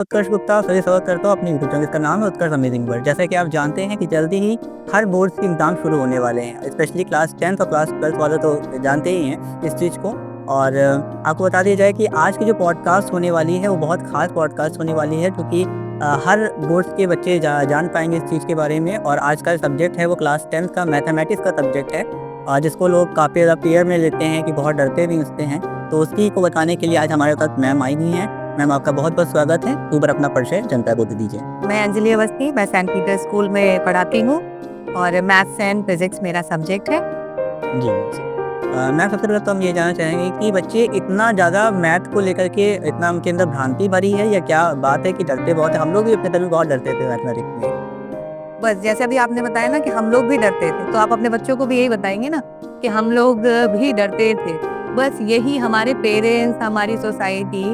उत्कर्ष गुप्ता सभी स्वागत करता हूँ अपनी यूट्यूब चैनल। इसका नाम है उत्कर्ष अमेजिंग वर्ल्ड। जैसा कि आप जानते हैं कि जल्दी ही हर बोर्ड्स के एग्ज़ाम शुरू होने वाले हैं, स्पेशली क्लास 10th और क्लास 12th वाले तो जानते ही हैं इस चीज़ को। और आपको बता दिया जाए कि आज की जो पॉडकास्ट होने वाली है वो बहुत ख़ास पॉडकास्ट होने वाली है, क्योंकि हर बोर्ड्स के बच्चे जान पाएंगे इस चीज़ के बारे में। और आज का सब्जेक्ट है वो क्लास 10th का मैथमेटिक्स का सब्जेक्ट है, जिसको लोग काफ़ी ज़्यादा फेयर में लेते हैं कि बहुत डरते भी उससे हैं। तो उसी को बताने के लिए आज हमारे साथ मैम आई हुई हैं। मैम, आपका बहुत-बहुत स्वागत है। एक बार अपना परिचय जनता को दे दीजिए। मैं अंजलि अवस्थी, मैं सेंट पीटर स्कूल में पढ़ाती हूँ और मैथ्स एंड फिजिक्स मेरा सब्जेक्ट है। जी। मैम, सबसे पहले तो हम ये जानना चाहेंगे कि बच्चे इतना ज़्यादा मैथ को लेकर के इतना उनके अंदर भ्रांति भरी है, या क्या बात है कि डरते बहुत हैं? हम लोग भी अपने टाइम में बहुत डरते थे मैथमेटिक्स में। बस जैसे अभी आपने बताया ना कि हम लोग भी डरते थे, तो आप अपने बच्चों को भी यही बताएंगे ना कि हम लोग भी डरते थे। बस यही हमारे पेरेंट्स, हमारी सोसाइटी,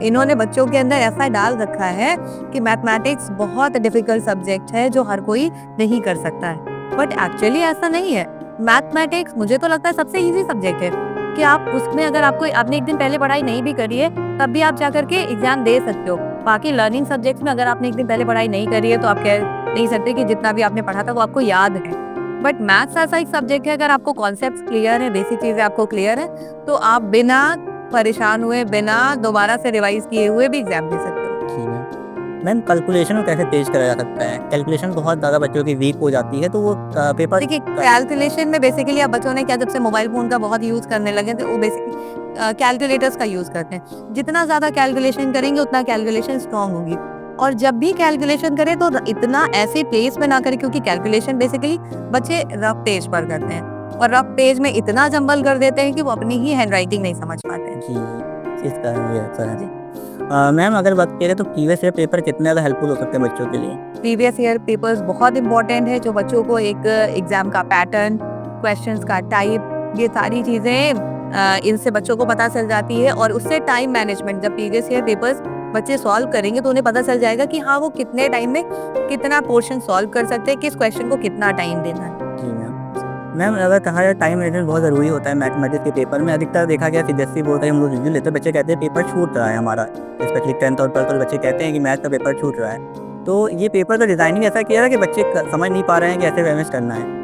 इन्होंने बच्चों के अंदर ऐसा डाल रखा है कि मैथमेटिक्स बहुत डिफिकल्ट सब्जेक्ट है जो हर कोई नहीं कर सकता है। बट एक्चुअली ऐसा नहीं है। मैथमेटिक्स मुझे तो लगता है सबसे इजी सब्जेक्ट है कि आप उसमें अगर आपने एक दिन पहले पढ़ाई नहीं भी करी है तब भी आप जाकर के एग्जाम दे सकते हो। बाकी लर्निंग सब्जेक्ट्स में अगर आपने एक दिन पहले पढ़ाई नहीं करी है तो आप कह नहीं सकते कि जितना भी आपने पढ़ा था वो आपको याद है। बट मैथ्स ऐसा एक सब्जेक्ट है, अगर आपको कॉन्सेप्ट्स क्लियर है, बेसिक चीजें आपको क्लियर है, तो आप बिना परेशान हुए, बिना दोबारा से रिवाइज किए हुए भी एग्जाम दे सकते हो। जी मैम। मैम, कैलकुलेशन को कैसे तेज़ करा जा सकता है? कैलकुलेशन बहुत ज़्यादा बच्चों की वीक हो जाती है, तो वो पेपर देखिए, कैलकुलेशन में बेसिकली अब बच्चों ने क्या, जब से मोबाइल फोन का बहुत यूज करने लगे तो वो बेसिकली कैलकुलेटर्स का यूज करते हैं। जितना ज्यादा कैलकुलेशन करेंगे उतना कैलकुलेशन स्ट्रांग होगी। और जब भी कैलकुलेशन करें तो इतना ऐसे पेज पे ना करें, क्योंकि कैलकुलेशन बेसिकली बच्चे रफ पेज पर करते हैं और रफ पेज में इतना जंबल कर देते हैं कि वो अपनी ही हैंडराइटिंग नहीं समझ पाते हैं। जी, इस कारण ये ऐसा है। मैम, अगर बात करें तो प्रीवियस ईयर पेपर कितने ज़्यादा हेल्पफुल हो सकते हैं बच्चों के लिए? प्रीवियस ईयर पेपर्स बहुत इंपॉर्टेंट है, जो बच्चों को एक एग्जाम का पैटर्न, क्वेश्चंस का टाइप, ये सारी चीजें इनसे बच्चों को पता चल जाती है। और उससे टाइम मैनेजमेंट, जब प्रीवियस ईयर पेपर्स बच्चे सॉल्व करेंगे तो उन्हें पता चल जाएगा कि हाँ, वो कितने टाइम में कितना पोर्शन सॉल्व कर सकते हैं, किस क्वेश्चन को कितना टाइम देना है। जी मैम। मैम, अगर कहा जाए टाइम मैनेजमेंट बहुत ज़रूरी होता है मैथमेटिक्स के पेपर में। अधिकतर देखा गया सीबीएसई बोर्ड का हम लोग रिव्यू लेते हैं, बच्चे कहते हैं पेपर छूट रहा है हमारा। स्पेशली 10th और 12th वाले बच्चे कहते हैं कि मैथ का पेपर छूट रहा है। तो ये पेपर का डिज़ाइनिंग ऐसा किया है कि बच्चे समझ नहीं पा रहे हैं कि ऐसे मैनेज करना है।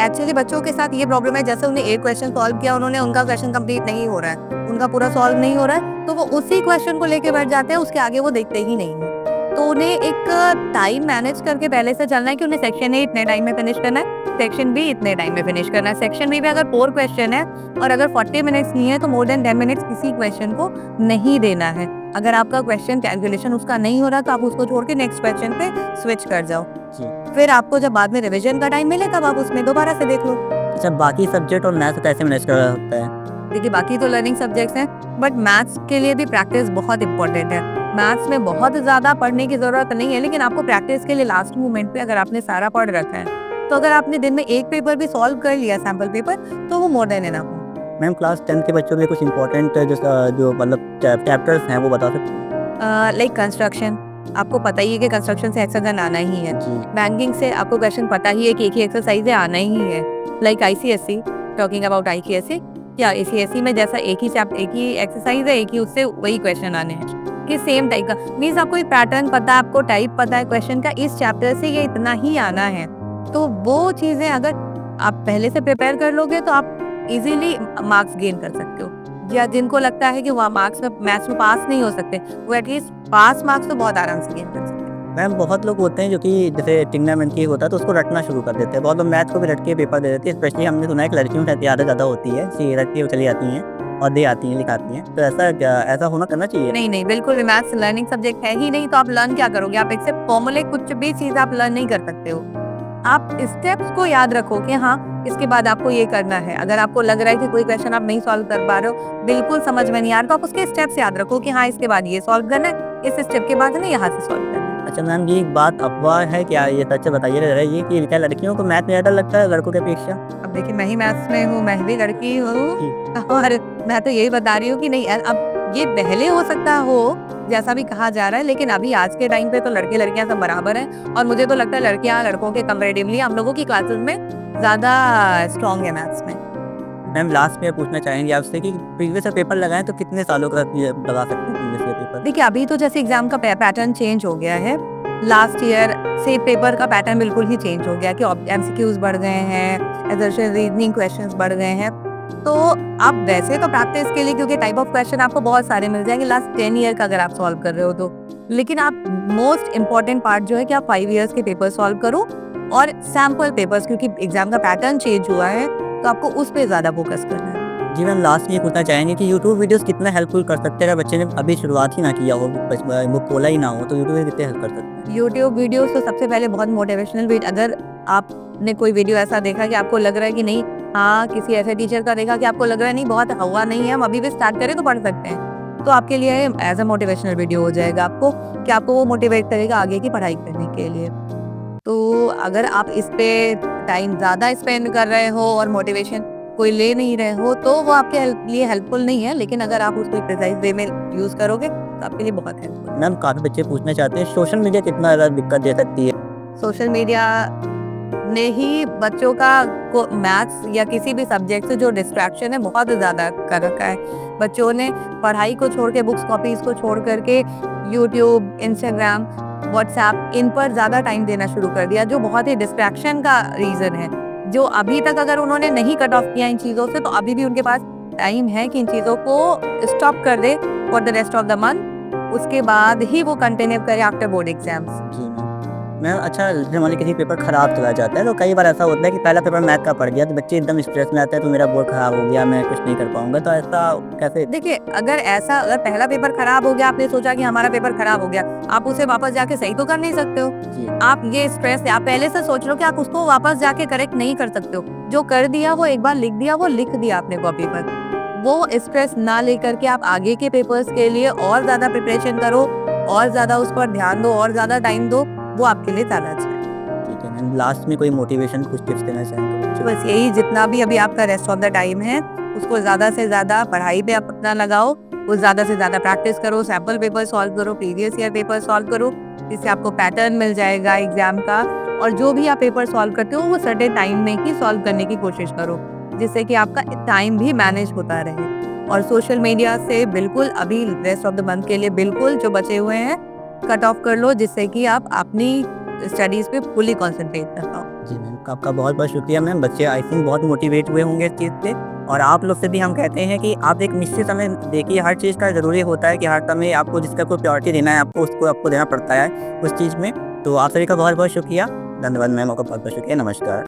एक्चुअली बच्चों के साथ ये प्रॉब्लम है, जैसे उन्हें एक क्वेश्चन सॉल्व किया, उन्होंने उनका क्वेश्चन कंप्लीट नहीं हो रहा है, उनका पूरा सॉल्व नहीं हो रहा है, तो वो उसी क्वेश्चन को लेके बैठ जाते हैं, उसके आगे वो देखते ही नहीं है। तो उन्हें एक टाइम मैनेज करके पहले से चलना है कि उन्हें सेक्शन ए इतने टाइम में फिनिश करना है, सेक्शन बी इतने टाइम में फिनिश करना है। सेक्शन बी में अगर 4 क्वेश्चन है और अगर 40 मिनट्स नहीं है तो मोर देन 10 मिनट्स किसी क्वेश्चन को नहीं देना है। अगर आपका क्वेश्चन कैलकुलेशन उसका नहीं हो रहा तो आप उसको छोड़ के नेक्स्ट क्वेश्चन पे स्विच कर जाओ। जी। फिर आपको जब बाद में रिवीजन का टाइम मिले तब आप उसमें दोबारा से देख लो। अच्छा, बाकी सब्जेक्ट और मैथ को कैसे मैनेज करा सकता है? देखिए, बाकी तो लर्निंग सब्जेक्ट्स हैं, बट मैथ्स के लिए भी प्रैक्टिस बहुत इंपॉर्टेंट है। मैथ्स में बहुत ज़्यादा पढ़ने की ज़रूरत नहीं है, लेकिन आपको प्रैक्टिस के लिए लास्ट मोमेंट पे अगर आपने सारा पढ़ रखा है, तो अगर आपने दिन में एक पेपर भी सॉल्व कर लिया, सैम्पल पेपर, तो वो मोर देन इनफ है। मैम, क्लास 10th के बच्चों के लिए कुछ इंपॉर्टेंट जो मतलब चैप्टर्स हैं वो बता सकते हैं? लाइक कंस्ट्रक्शन, आपको पता ही है कि कंस्ट्रक्शन से हेक्सागन आना ही है। जी। बैंकिंग से आपको क्वेश्चन पता ही है कि एक ही एक्सरसाइज है, आना ही है। Like ICSE, talking about ICSE, या आईसीएसई में जैसा एक ही एक्सरसाइज है, एक ही उससे वही क्वेश्चन आने हैं कि सेम टाइप का। मीन्स आपको एक पैटर्न पता है, आपको टाइप पता है क्वेश्चन का, इस चैप्टर से ये इतना ही आना है। तो वो चीजें अगर आप पहले से प्रिपेयर कर लोगे तो आप इजीली मार्क्स गेन कर सकते हो। या जिनको लगता है कि वहाँ मार्क्स में मैथ्स में पास नहीं हो सकते, वो एटलीस्ट पास मार्क्स तो बहुत आराम से गेन कर सकते हैं। मैम, बहुत लोग होते हैं जो कि जैसे ट्रिग्नोमेट्री होता है तो उसको रटना शुरू कर देते हैं। बहुत लोग मैथ को भी रट के पेपर दे देते हैं। स्पेशली हमने सुना है कि लड़कियों की आदत ज़्यादा होती है, सी रट के वो चली जाती हैं और दे आती हैं, लिखाती हैं। तो ऐसा होना करना चाहिए? नहीं नहीं, बिल्कुल भी मैथ्स लर्निंग सब्जेक्ट है ही नहीं, तो आप लर्न क्या करोगे? आप एक से फॉर्मूले कुछ भी चीज आप लर्न नहीं कर सकते हो। आप स्टेप्स को याद रखो कि हाँ, इसके बाद आपको ये करना है। अगर आपको लग रहा है कि कोई क्वेश्चन आप नहीं सॉल्व कर पा रहे हो, बिल्कुल समझ में नहीं आ रहा, तो आप उसके स्टेप्स याद रखो कि हाँ, इसके बाद ये सॉल्व करना है, इस स्टेप के बाद है ना यहाँ से सॉल्व करना है। अच्छा मैम, ये एक बात अफ़वाह है क्या? ये सच है, बताइए ज़रा ये कि क्या लड़कियों को मैथ में ज़्यादा लगता है लड़कों की अपेक्षा? अब देखिए, मैं ही मैथ्स में हूँ, मैं भी लड़की हूँ जी। और मैं तो यही बता रही हूँ कि नहीं, अब ये पहले हो सकता हो जैसा भी कहा जा रहा है, लेकिन अभी आज के टाइम पे तो लड़के लड़कियां सब बराबर हैं। और मुझे तो लगता है लड़कियां लड़कों के कंपैरेटिवली हम लोगों की क्लासेस में ज्यादा स्ट्रांग है मैथ्स में। मैम लास्ट में पूछना चाहेंगे आपसे कि प्रीवियस ईयर पेपर लगाएं तो कितने सालों का ये लगा सकते हैं प्रीवियस ईयर पेपर? देखिए अभी तो जैसे एग्जाम का पैटर्न चेंज हो गया है, लास्ट ईयर से पेपर का पैटर्न बिल्कुल ही चेंज हो गया कि एमसीक्यूज बढ़ गए हैं, एजर्शन रीजनिंग क्वेश्चंस बढ़ गए हैं। तो आप वैसे तो प्रैक्टिस के लिए, क्योंकि टाइप ऑफ क्वेश्चन आपको बहुत सारे मिल जाएंगे लास्ट 10 ईयर का अगर आप सॉल्व कर रहे हो तो, लेकिन आप मोस्ट इंपॉर्टेंट पार्ट जो है कि आप 5 ईयर्स के पेपर सॉल्व करो और सैम्पल पेपर्स, क्योंकि एग्जाम का पैटर्न चेंज हुआ है तो आपको उस पर ज्यादा फोकस करना है। जी मैम लास्ट में ये पूछना चाहेंगे कि यूट्यूब वीडियोस कितना हेल्पफुल कर सकते हैं अगर बच्चे ने अभी शुरुआत ही ना किया हो, वो खोला ही ना हो, तो यूट्यूब कितने हेल्प कर सकते हैं? यूट्यूब वीडियोस तो सबसे पहले बहुत मोटिवेशनल वीडियो, अगर आपने कोई वीडियो ऐसा देखा कि आपको लग रहा है कि नहीं, हाँ किसी ऐसे टीचर का देखा कि आपको लग रहा है नहीं बहुत हुआ नहीं है, हम अभी भी स्टार्ट करें तो पढ़ सकते हैं, तो आपके लिए एज अ मोटिवेशनल वीडियो हो जाएगा आपको, कि आपको वो मोटिवेट करेगा आगे की पढ़ाई करने के लिए। तो अगर आप इस पे टाइम ज़्यादा स्पेंड कर रहे हो और मोटिवेशन कोई ले नहीं रहे हो तो वो आपके लिए हेल्पफुल नहीं है, लेकिन अगर आप उसको प्रिसाइज वे में यूज़ करोगे तो आपके लिए बहुत हेल्पफुल है। मैम काफ़ी बच्चे पूछना चाहते हैं सोशल मीडिया कितना ज़्यादा दिक्कत दे सकती है? सोशल मीडिया ने ही बच्चों का को मैथ्स या किसी भी सब्जेक्ट से जो डिस्ट्रैक्शन है बहुत ज़्यादा कर रखा है। बच्चों ने पढ़ाई को छोड़ के, बुक्स कॉपीज़ को छोड़ करके यूट्यूब, इंस्टाग्राम, व्हाट्सएप इन पर ज़्यादा टाइम देना शुरू कर दिया, जो बहुत ही डिस्ट्रैक्शन का रीज़न है। जो अभी तक अगर उन्होंने नहीं कट ऑफ किया इन चीज़ों से तो अभी भी उनके पास टाइम है कि इन चीज़ों को स्टॉप कर दे for the rest of the month, उसके बाद ही वो कंटिन्यू करे आफ्टर बोर्ड एग्जाम्स। जी मैम अच्छा जैसे मान लीजिए किसी पेपर खराब चला जाता है तो कई बार ऐसा होता है कि पहला पेपर मैथ का पड़ गया तो बच्चे एकदम स्ट्रेस में आते हैं तो मेरा बोर्ड खराब हो गया, मैं कुछ नहीं कर पाऊंगा, तो ऐसा कैसे? देखिए अगर पहला पेपर खराब हो गया, आपने सोचा कि हमारा पेपर खराब हो गया, आप उसे वापस जाके सही तो कर नहीं सकते हो। जी आप ये स्ट्रेस आप पहले से सोच लो कि आप उसको वापस जाके करेक्ट नहीं कर सकते हो। जो कर दिया वो एक बार लिख दिया, वो लिख दिया आपने कॉपी पर। वो स्ट्रेस ना लेकर के आप आगे के पेपर्स के लिए और ज्यादा प्रिपरेशन करो, और ज्यादा उस पर ध्यान दो, और ज्यादा टाइम दो, वो आपके लिए ज्यादा अच्छा है। ठीक है मैम लास्ट में कोई मोटिवेशन कुछ टिप्स देना चाहेंगे? तो बस यही, जितना भी अभी आपका रेस्ट ऑफ द टाइम है उसको ज़्यादा से ज़्यादा पढ़ाई पे अपना लगाओ, वो ज़्यादा से ज़्यादा प्रैक्टिस करो, सैम्पल पेपर सॉल्व करो, प्रीवियस ईयर पेपर सॉल्व करो, जिससे आपको पैटर्न मिल जाएगा एग्जाम का, और जो भी आप पेपर सॉल्व करते हो वो सर्टेन टाइम में ही सॉल्व करने की कोशिश करो, जिससे कि आपका टाइम भी मैनेज होता रहे। और सोशल मीडिया से बिल्कुल अभी रेस्ट ऑफ द मंथ के लिए बिल्कुल जो बचे हुए हैं कट ऑफ कर लो, जिससे कि आप अपनी स्टडीज़ पे फुली कॉन्सेंट्रेट कर पाओ। जी मैम आपका बहुत बहुत शुक्रिया मैम, बच्चे आई थिंक बहुत मोटिवेट हुए होंगे इस चीज़ से, और आप लोग से भी हम कहते हैं कि आप एक निश्चित समय देखिए, हर चीज़ का ज़रूरी होता है कि हर समय आपको जिसका कोई प्रायोरिटी देना है आपको देना पड़ता है उस चीज़ में। तो आप सभी का बहुत बहुत शुक्रिया, धन्यवाद मैम, आपका बहुत बहुत शुक्रिया, नमस्कार।